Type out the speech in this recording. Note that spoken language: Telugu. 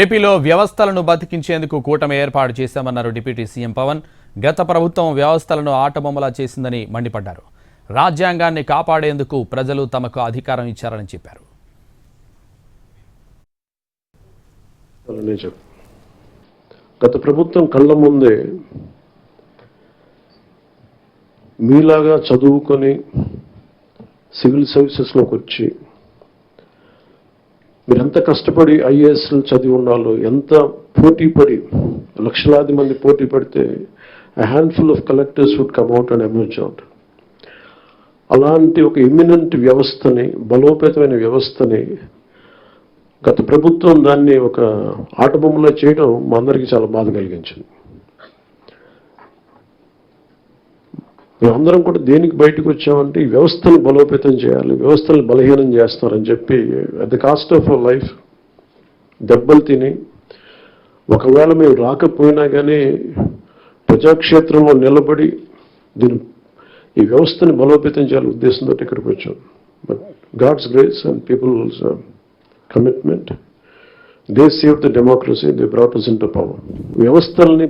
ఏపీలో వ్యవస్థలను బతికించేందుకు కూటమి ఏర్పాటు చేశామన్నారు డిప్యూటీ సీఎం పవన్. గత ప్రభుత్వం వ్యవస్థలను ఆటబొమ్మలా చేసిందని మండిపడ్డారు. రాజ్యాంగాన్ని కాపాడేందుకు ప్రజలు తమకు అధికారం ఇచ్చారని చెప్పారు. గత ప్రభుత్వం కళ్ళ ముందే మీలాగా చదువుకొని సివిల్ సర్వీసెస్లోకి వచ్చి మీరు ఎంత కష్టపడి ఐఏఎస్లు చదివి ఉన్నాలో, ఎంత పోటీ పడి లక్షలాది మంది పోటీ పడితే handful of collectors would come out and emerge out. అలాంటి ఒక ఎమినెంట్ వ్యవస్థని, బలోపేతమైన వ్యవస్థని గత ప్రభుత్వం దాన్ని ఒక ఆటబొమ్మలో చేయడం మా అందరికీ చాలా బాధ కలిగించింది. మేమందరం కూడా దేనికి బయటకు వచ్చామంటే ఈ వ్యవస్థను బలోపేతం చేయాలి, వ్యవస్థను బలహీనం చేస్తారని చెప్పి at the cost of our life దెబ్బలు తిని, ఒకవేళ మేము రాకపోయినా కానీ ప్రజాక్షేత్రంలో నిలబడి ఈ వ్యవస్థని బలోపేతం చేయాలని ఉద్దేశంతో ఇక్కడికి వచ్చాం. But God's grace and people's commitment, they save the democracy, they brought us into power. వ్యవస్థల్ని